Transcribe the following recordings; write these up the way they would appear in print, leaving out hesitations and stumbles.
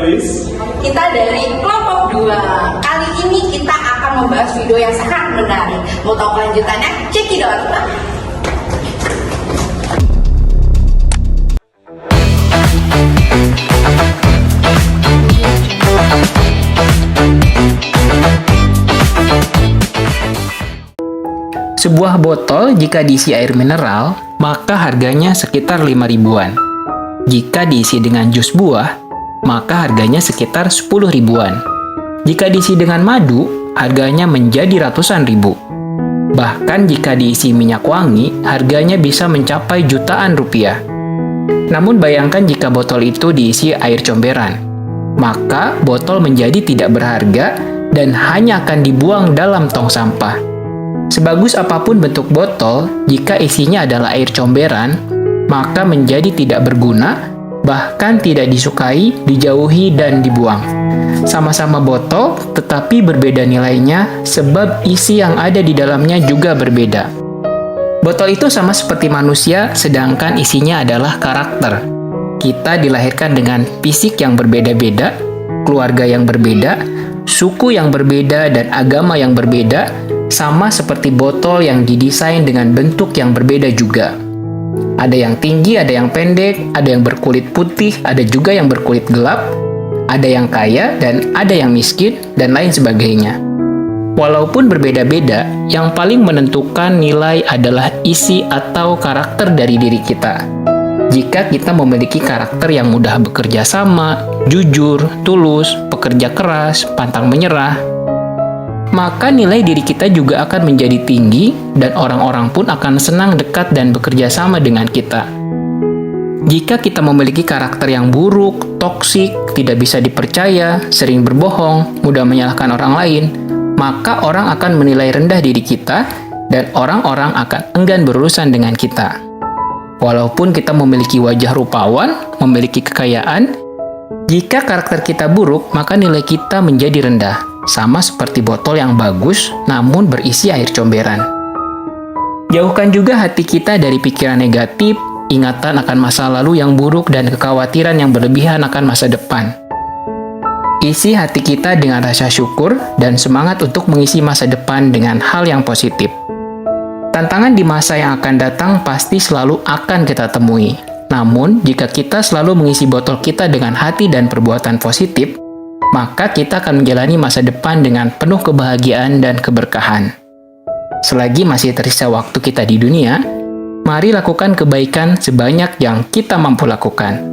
please. Kita dari kelompok 2. Kali ini kita akan membahas video yang sangat menarik. Mau tahu kelanjutannya? Cekidot. Sebuah botol jika diisi air mineral, maka harganya sekitar 5 ribuan. Jika diisi dengan jus buah, maka harganya sekitar 10 ribuan. Jika diisi dengan madu, harganya menjadi ratusan ribu. Bahkan jika diisi minyak wangi, harganya bisa mencapai jutaan rupiah. Namun bayangkan jika botol itu diisi air comberan, maka botol menjadi tidak berharga dan hanya akan dibuang dalam tong sampah. Sebagus apapun bentuk botol, jika isinya adalah air comberan, maka menjadi tidak berguna, bahkan tidak disukai, dijauhi, dan dibuang. Sama-sama botol, tetapi berbeda nilainya sebab isi yang ada di dalamnya juga berbeda. Botol itu sama seperti manusia, sedangkan isinya adalah karakter. Kita dilahirkan dengan fisik yang berbeda-beda, keluarga yang berbeda, suku yang berbeda, dan agama yang berbeda, sama seperti botol yang didesain dengan bentuk yang berbeda juga. Ada yang tinggi, ada yang pendek, ada yang berkulit putih, ada juga yang berkulit gelap, ada yang kaya, dan ada yang miskin, dan lain sebagainya. Walaupun berbeda-beda, yang paling menentukan nilai adalah isi atau karakter dari diri kita. Jika kita memiliki karakter yang mudah bekerja sama, jujur, tulus, pekerja keras, pantang menyerah, maka nilai diri kita juga akan menjadi tinggi dan orang-orang pun akan senang dekat dan bekerja sama dengan kita. Jika kita memiliki karakter yang buruk, toksik, tidak bisa dipercaya, sering berbohong, mudah menyalahkan orang lain, maka orang akan menilai rendah diri kita dan orang-orang akan enggan berurusan dengan kita. Walaupun kita memiliki wajah rupawan, memiliki kekayaan, jika karakter kita buruk, maka nilai kita menjadi rendah. Sama seperti botol yang bagus, namun berisi air comberan. Jauhkan juga hati kita dari pikiran negatif, ingatan akan masa lalu yang buruk, dan kekhawatiran yang berlebihan akan masa depan. Isi hati kita dengan rasa syukur dan semangat untuk mengisi masa depan dengan hal yang positif. Tantangan di masa yang akan datang pasti selalu akan kita temui. Namun, jika kita selalu mengisi botol kita dengan hati dan perbuatan positif, maka kita akan menjalani masa depan dengan penuh kebahagiaan dan keberkahan. Selagi masih tersisa waktu kita di dunia, mari lakukan kebaikan sebanyak yang kita mampu lakukan.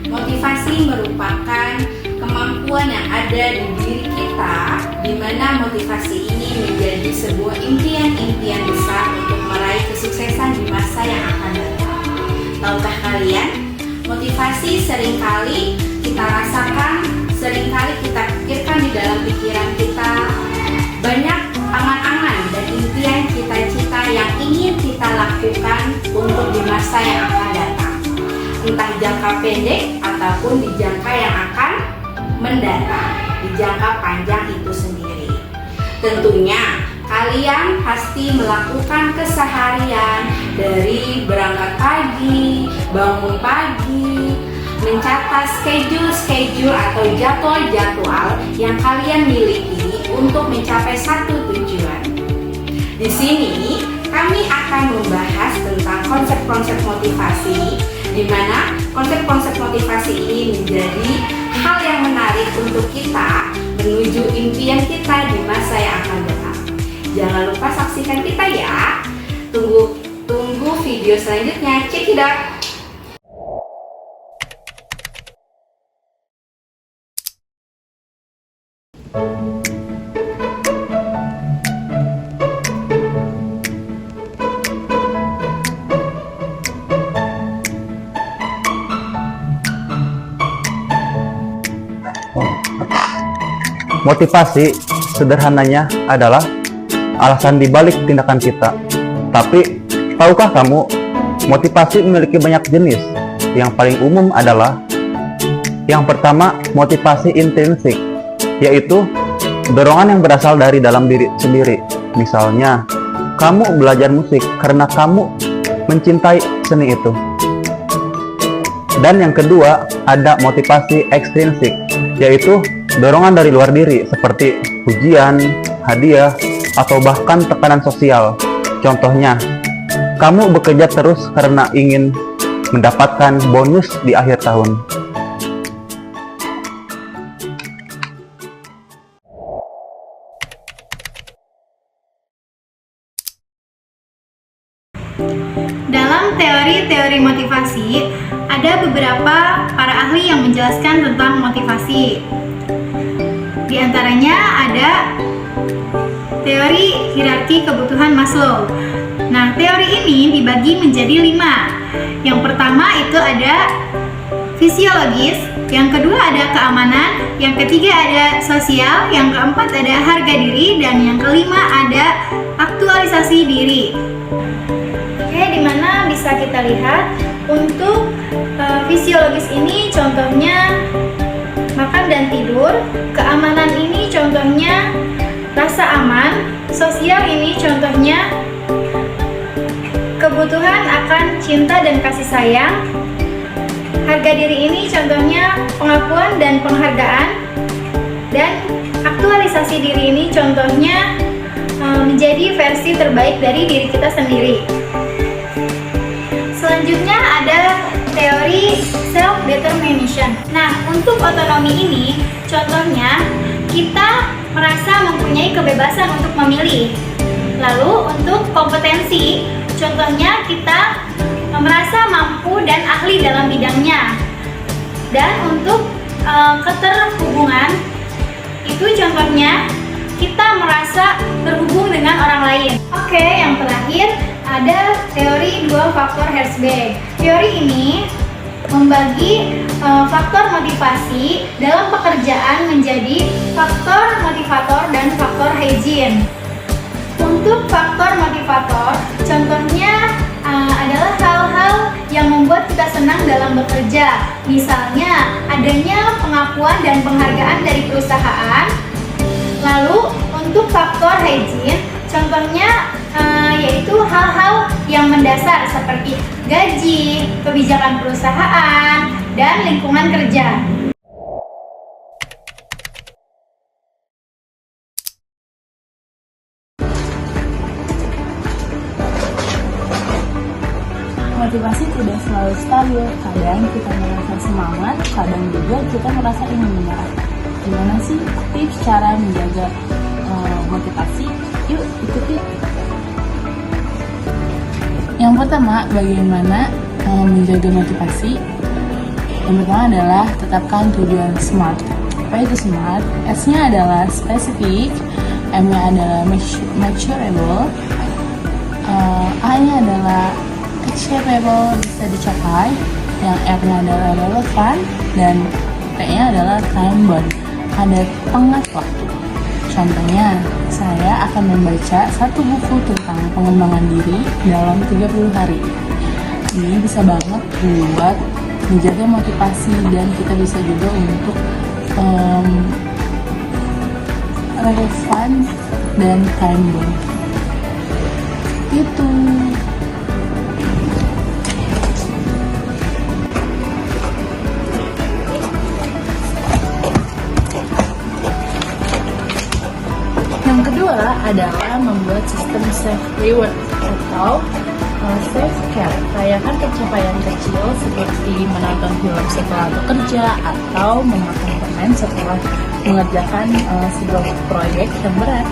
Motivasi merupakan kemampuan yang ada di diri kita, di mana motivasi ini menjadi sebuah impian-impian besar untuk meraih kesuksesan di masa yang akan datang. Tahukah kalian, motivasi seringkali kita rasakan, seringkali kita pikirkan di dalam pikiran kita. Banyak angan-angan dan impian cita-cita yang ingin kita lakukan untuk di masa yang akan datang, entah jangka pendek ataupun di jangka yang akan mendatang, di jangka panjang itu sendiri. Tentunya kalian pasti melakukan keseharian dari berangkat pagi, bangun pagi, mencatat schedule atau jadwal yang kalian miliki untuk mencapai satu tujuan. Di sini kami akan membahas tentang konsep-konsep motivasi, di mana konsep-konsep motivasi ini menjadi hal yang menarik untuk kita menuju impian kita di masa yang akan datang. Jangan lupa saksikan kita ya. Tunggu video selanjutnya. Check it out. Motivasi sederhananya adalah alasan dibalik tindakan kita. Tapi tahukah kamu Motivasi memiliki banyak jenis. Yang paling umum adalah yang pertama, motivasi intrinsik, yaitu dorongan yang berasal dari dalam diri sendiri. Misalnya, kamu belajar musik karena kamu mencintai seni itu. Dan yang kedua, ada motivasi ekstrinsik, yaitu dorongan dari luar diri seperti pujian, hadiah, atau bahkan tekanan sosial. Contohnya, kamu bekerja terus karena ingin mendapatkan bonus di akhir tahun. Dalam teori-teori motivasi, ada beberapa para ahli yang menjelaskan tentang motivasi. Di antaranya ada teori hierarki kebutuhan Maslow. Nah, teori ini dibagi menjadi 5. Yang pertama itu ada fisiologis, yang kedua ada keamanan, yang ketiga ada sosial, yang keempat ada harga diri, dan yang kelima ada aktualisasi diri. Oke, dimana bisa kita lihat untuk fisiologis ini contohnya makan dan tidur, keamanan ini contohnya rasa aman, sosial ini contohnya kebutuhan akan cinta dan kasih sayang, harga diri ini contohnya pengakuan dan penghargaan, dan aktualisasi diri ini contohnya menjadi versi terbaik dari diri kita sendiri. Selanjutnya ada teori self-determination. Nah, untuk otonomi ini, contohnya kita merasa mempunyai kebebasan untuk memilih. Lalu untuk kompetensi, contohnya kita merasa mampu dan ahli dalam bidangnya. Dan untuk keterhubungan, itu contohnya kita merasa terhubung dengan orang lain. Oke, yang terakhir ada teori 2 faktor Herzberg. Teori ini membagi faktor motivasi dalam pekerjaan menjadi faktor motivator dan faktor hygiene. Untuk faktor motivator, contohnya adalah hal-hal yang membuat kita senang dalam bekerja. Misalnya, adanya pengakuan dan penghargaan dari perusahaan. Lalu, untuk faktor hygiene, contohnya yaitu hal-hal yang mendasar seperti gaji, kebijakan perusahaan, dan lingkungan kerja. Motivasi tidak selalu stabil, kadang kita merasa semangat, kadang juga kita merasa ingin menyerah. Gimana sih tips cara menjaga motivasi? Yuk ikuti. Yang pertama, bagaimana menjaga motivasi? Yang pertama adalah tetapkan tujuan SMART. Apa itu SMART? S-nya adalah specific, M-nya adalah measurable, A-nya adalah achievable, bisa dicapai, yang R-nya adalah relevan, dan T-nya adalah time bound, ada tenggat waktu. Contohnya, saya akan membaca satu buku tentang pengembangan diri dalam 30 hari. Ini bisa banget buat menjaga motivasi, dan kita bisa juga untuk relevan dan time bound. Itu. Yang kedua adalah membuat sistem self-reward atau self-care. Rayakan pencapaian kecil seperti menonton film setelah bekerja atau memakan permen setelah mengerjakan sebuah proyek yang berat.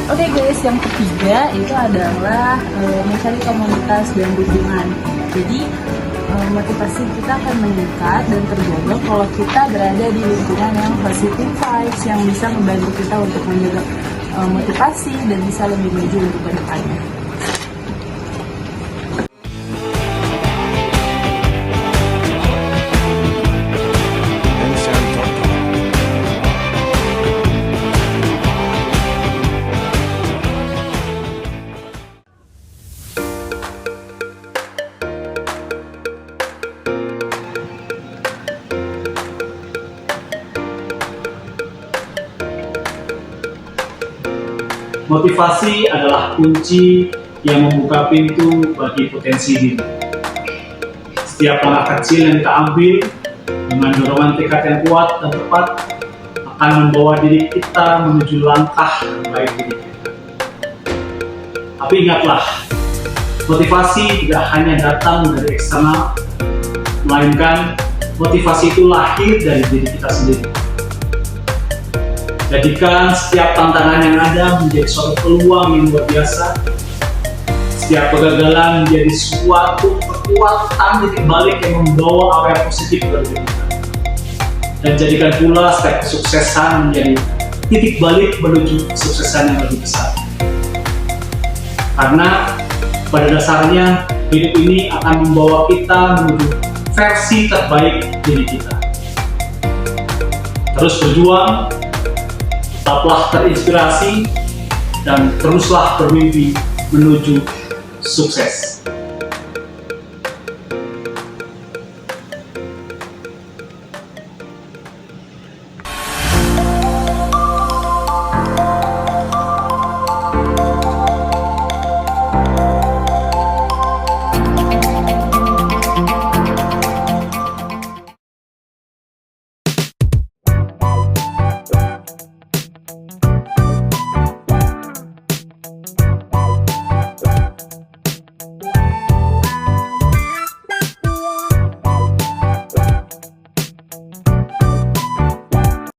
Oke guys, yang ketiga itu adalah mencari komunitas dan dukungan. Jadi motivasi kita akan meningkat dan terjaga kalau kita berada di lingkungan yang positive vibes, yang bisa membantu kita untuk menjaga motivasi dan bisa lebih maju untuk ke depannya. Motivasi adalah kunci yang membuka pintu bagi potensi diri. Setiap langkah kecil yang kita ambil dengan dorongan tekad yang kuat dan tepat akan membawa diri kita menuju langkah terbaik diri kita. Tapi ingatlah, motivasi tidak hanya datang dari eksternal, melainkan motivasi itu lahir dari diri kita sendiri. Jadikan setiap tantangan yang ada menjadi suatu peluang yang luar biasa. Setiap kegagalan menjadi suatu kekuatan titik balik yang membawa apa yang positif bagi kita. Dan jadikan pula setiap kesuksesan menjadi titik balik menuju kesuksesan yang lebih besar. Karena pada dasarnya hidup ini akan membawa kita menuju versi terbaik diri kita. Terus berjuang, tetaplah terinspirasi, dan teruslah bermimpi menuju sukses.